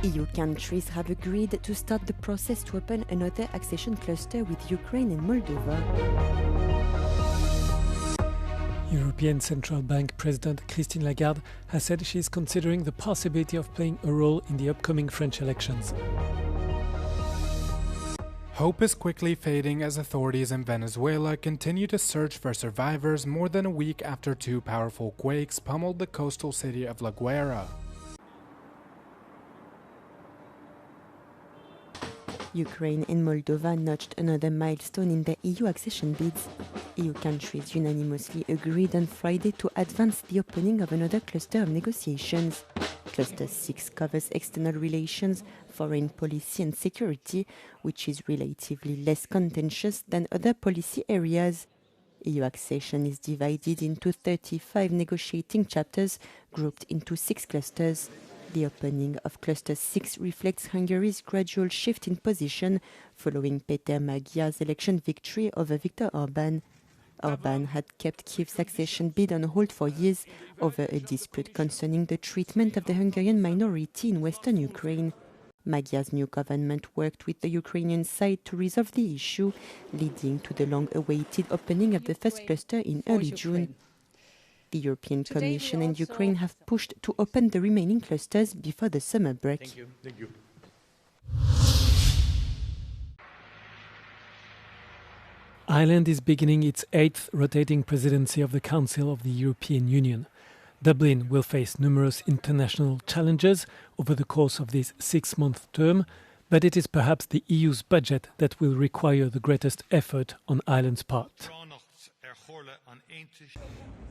EU countries have agreed to start the process to open another accession cluster with Ukraine and Moldova. European Central Bank President Christine Lagarde has said she is considering the possibility of playing a role in the upcoming French elections. Hope is quickly fading as authorities in Venezuela continue to search for survivors more than a week after two powerful quakes pummeled the coastal city of Lagarde. Ukraine and Moldova notched another milestone in their EU accession bids. EU countries unanimously agreed on Friday to advance the opening of another cluster of negotiations. Cluster 6 covers external relations, foreign policy and security, which is relatively less contentious than other policy areas. EU accession is divided into 35 negotiating chapters grouped into 6 clusters. The opening of Cluster 6 reflects Hungary's gradual shift in position following Peter Magyar's election victory over Viktor Orbán. Orbán had kept Kyiv's accession bid on hold for years over a dispute concerning the treatment of the Hungarian minority in western Ukraine. Magyar's new government worked with the Ukrainian side to resolve the issue, leading to the long-awaited opening of the first cluster in early June. The European Commission and Ukraine have pushed to open the remaining clusters before the summer break. Thank you. Ireland is beginning its 8th rotating presidency of the Council of the European Union. Dublin will face numerous international challenges over the course of this 6-month term, but it is perhaps the EU's budget that will require the greatest effort on Ireland's part.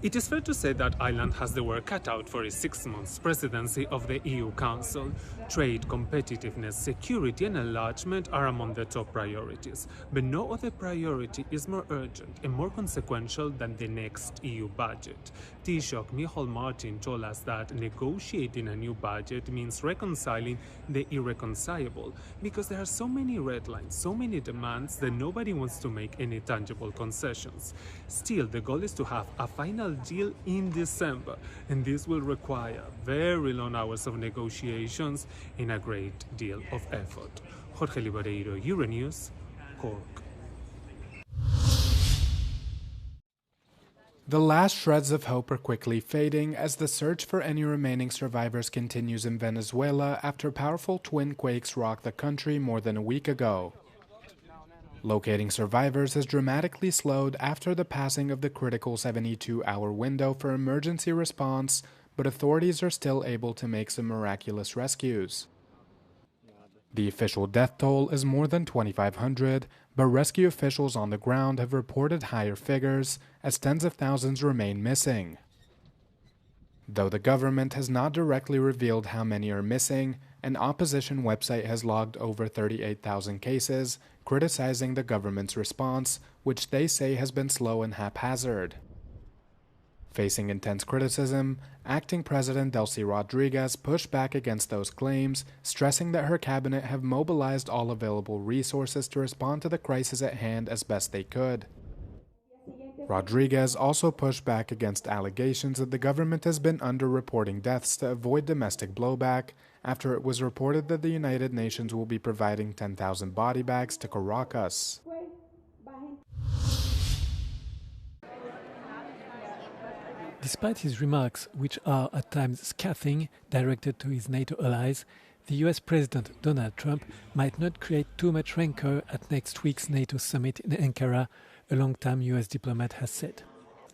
It is fair to say that Ireland has the work cut out for its 6 months presidency of the EU Council. Trade, competitiveness, security and enlargement are among the top priorities. But no other priority is more urgent and more consequential than the next EU budget. Taoiseach Micheál Martin told us that negotiating a new budget means reconciling the irreconcilable, because there are so many red lines, so many demands that nobody wants to make any tangible concessions. Still, the goal is to have a final deal in December, and this will require very long hours of negotiations and a great deal of effort. Jorge Liboreiro, Euronews, Cork. The last shreds of hope are quickly fading as the search for any remaining survivors continues in Venezuela after powerful twin quakes rocked the country more than a week ago. Locating survivors has dramatically slowed after the passing of the critical 72-hour window for emergency response, but authorities are still able to make some miraculous rescues. The official death toll is more than 2,500, but rescue officials on the ground have reported higher figures as tens of thousands remain missing. Though the government has not directly revealed how many are missing, an opposition website has logged over 38,000 cases, criticizing the government's response, which they say has been slow and haphazard. Facing intense criticism, acting President Delcy Rodriguez pushed back against those claims, stressing that her cabinet have mobilized all available resources to respond to the crisis at hand as best they could. Rodriguez also pushed back against allegations that the government has been underreporting deaths to avoid domestic blowback after it was reported that the United Nations will be providing 10,000 body bags to Caracas. Despite his remarks, which are at times scathing, directed to his NATO allies, the US President Donald Trump might not create too much rancor at next week's NATO summit in Ankara, a long-time US diplomat has said.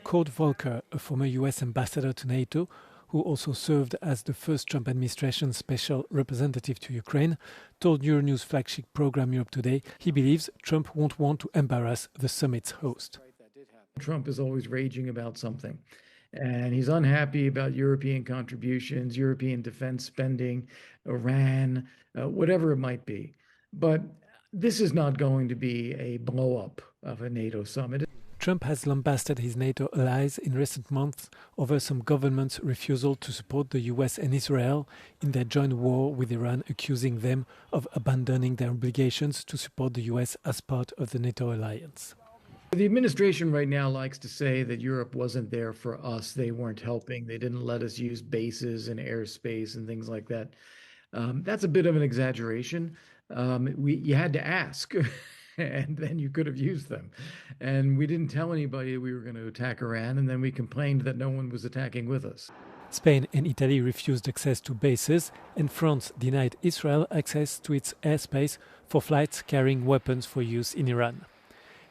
Kurt Volker, a former US ambassador to NATO, who also served as the first Trump administration special representative to Ukraine, told Euronews flagship program Europe Today he believes Trump won't want to embarrass the summit's host. Trump is always raging about something. And he's unhappy about European contributions, European defense spending, Iran, whatever it might be. But this is not going to be a blow-up of a NATO summit. Trump has lambasted his NATO allies in recent months over some governments' refusal to support the US and Israel in their joint war with Iran, accusing them of abandoning their obligations to support the US as part of the NATO alliance. The administration right now likes to say that Europe wasn't there for us. They weren't helping. They didn't let us use bases and airspace and things like that. That's a bit of an exaggeration. You had to ask, and then you could have used them. And we didn't tell anybody we were going to attack Iran, and then we complained that no one was attacking with us. Spain and Italy refused access to bases, and France denied Israel access to its airspace for flights carrying weapons for use in Iran.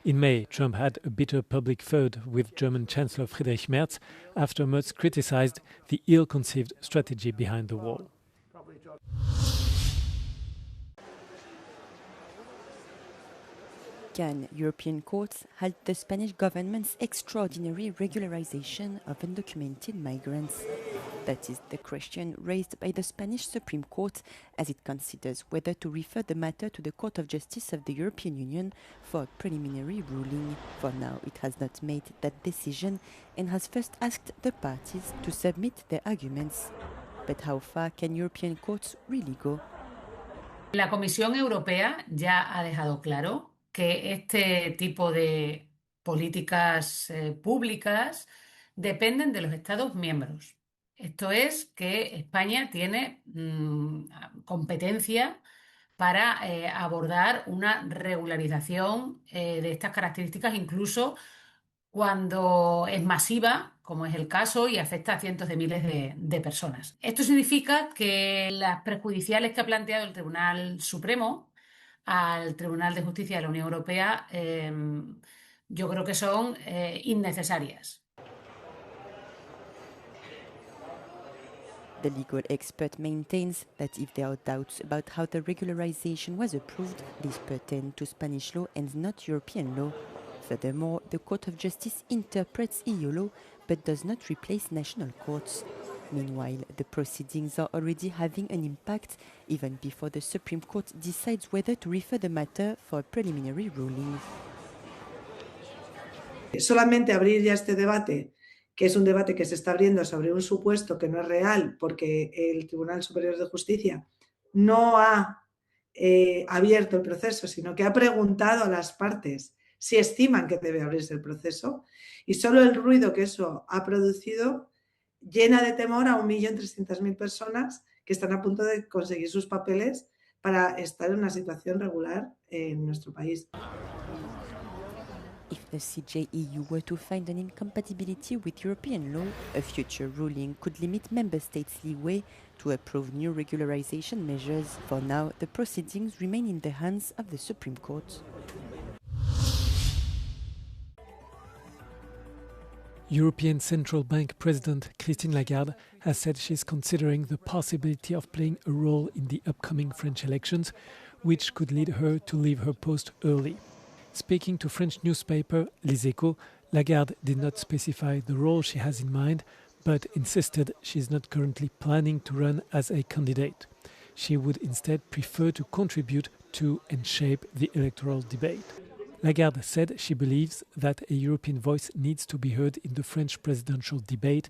In May, Trump had a bitter public feud with German Chancellor Friedrich Merz after Merz criticized the ill-conceived strategy behind the wall. Can European courts halt the Spanish government's extraordinary regularization of undocumented migrants? That is the question raised by the Spanish Supreme Court as it considers whether to refer the matter to the Court of Justice of the European Union for a preliminary ruling. For now, it has not made that decision and has first asked the parties to submit their arguments. But how far can European courts really go? La Comisión Europea ya ha dejado claro que este tipo de políticas públicas dependen de los Estados miembros. Esto es que España tiene competencia para abordar una regularización de estas características, incluso cuando es masiva, como es el caso, y afecta a cientos de miles de personas. Esto significa que las prejudiciales que ha planteado el Tribunal Supremo al Tribunal de Justicia de la Unión Europea, yo creo que son innecesarias. The legal expert maintains that if there are doubts about how the regularization was approved, these pertain to Spanish law and not European law. Furthermore, the Court of Justice interprets EU law but does not replace national courts. Meanwhile, the proceedings are already having an impact even before the Supreme Court decides whether to refer the matter for a preliminary ruling. Solamente abrir ya este debate, que es un debate que se está abriendo sobre un supuesto que no es real porque el Tribunal Superior de Justicia no ha abierto el proceso, sino que ha preguntado a las partes si estiman que debe abrirse el proceso, y solo el ruido que eso ha producido llena de temor a 1.300.000 personas que están a punto de conseguir sus papeles para estar en una situación regular en nuestro país. If the CJEU were to find an incompatibility with European law, a future ruling could limit member states' leeway to approve new regularization measures. For now, the proceedings remain in the hands of the Supreme Court. European Central Bank President Christine Lagarde has said she's considering the possibility of playing a role in the upcoming French elections, which could lead her to leave her post early. Speaking to French newspaper Les Echos, Lagarde did not specify the role she has in mind, but insisted she is not currently planning to run as a candidate. She would instead prefer to contribute to and shape the electoral debate. Lagarde said she believes that a European voice needs to be heard in the French presidential debate,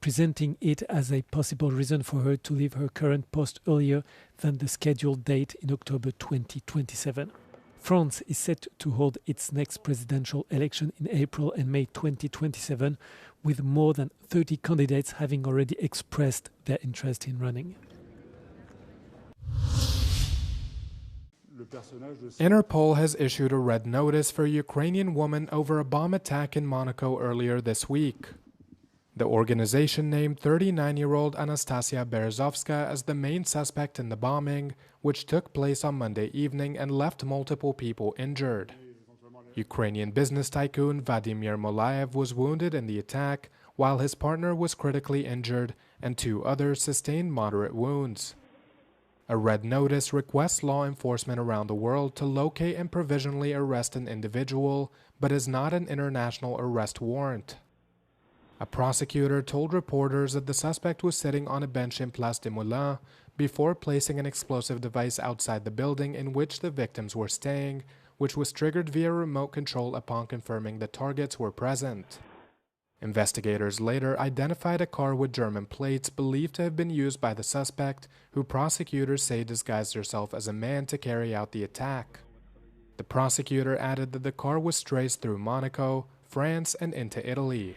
presenting it as a possible reason for her to leave her current post earlier than the scheduled date in October 2027. France is set to hold its next presidential election in April and May 2027, with more than 30 candidates having already expressed their interest in running. Interpol has issued a red notice for a Ukrainian woman over a bomb attack in Monaco earlier this week. The organization named 39-year-old Anastasia Berezovska as the main suspect in the bombing, which took place on Monday evening and left multiple people injured. Ukrainian business tycoon Vladimir Molayev was wounded in the attack, while his partner was critically injured and 2 others sustained moderate wounds. A red notice requests law enforcement around the world to locate and provisionally arrest an individual, but is not an international arrest warrant. A prosecutor told reporters that the suspect was sitting on a bench in Place des Moulins before placing an explosive device outside the building in which the victims were staying, which was triggered via remote control upon confirming the targets were present. Investigators later identified a car with German plates believed to have been used by the suspect, who prosecutors say disguised herself as a man to carry out the attack. The prosecutor added that the car was traced through Monaco, France, and into Italy.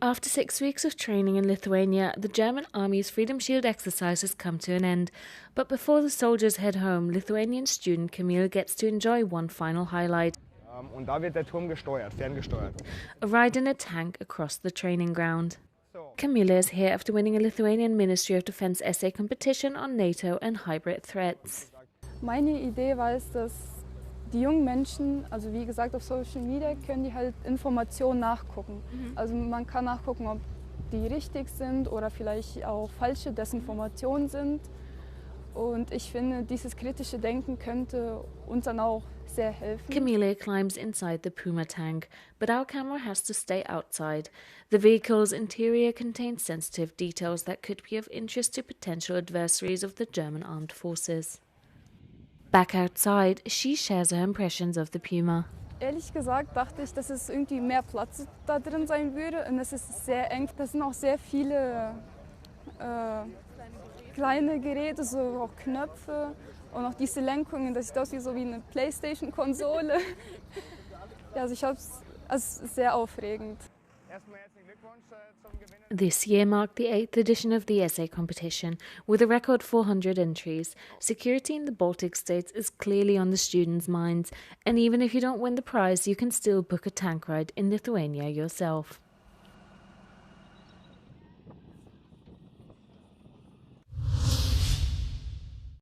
After 6 weeks of training in Lithuania, the German Army's Freedom Shield exercise has come to an end. But before the soldiers head home, Lithuanian student Camille gets to enjoy one final highlight. Und da wird der Turm gesteuert, ferngesteuert. A ride in a tank across the training ground. Camille is here after winning a Lithuanian Ministry of Defense essay competition on NATO and hybrid threats. Meine Idee war es, dass die jungen Menschen, also wie gesagt auf Social Media, können die halt Informationen nachgucken. Also man kann nachgucken, ob die richtig sind oder vielleicht auch falsche Desinformationen sind. Und ich finde, dieses kritische Denken könnte uns dann auch sehr helfen. Camille climbs inside the Puma tank, but our camera has to stay outside. The vehicle's interior contains sensitive details that could be of interest to potential adversaries of the German armed forces. Back outside, she shares her impressions of the Puma. Ehrlich gesagt dachte ich, dass es irgendwie mehr Platz da drin sein würde und es ist sehr eng. Da sind auch sehr viele kleine Geräte, so auch Knöpfe und auch diese Lenkungen, das sieht aus wie eine Playstation-Konsole. Ja, also es ist sehr aufregend. This year marked the 8th edition of the essay competition, with a record 400 entries. Security in the Baltic states is clearly on the students' minds, and even if you don't win the prize, you can still book a tank ride in Lithuania yourself.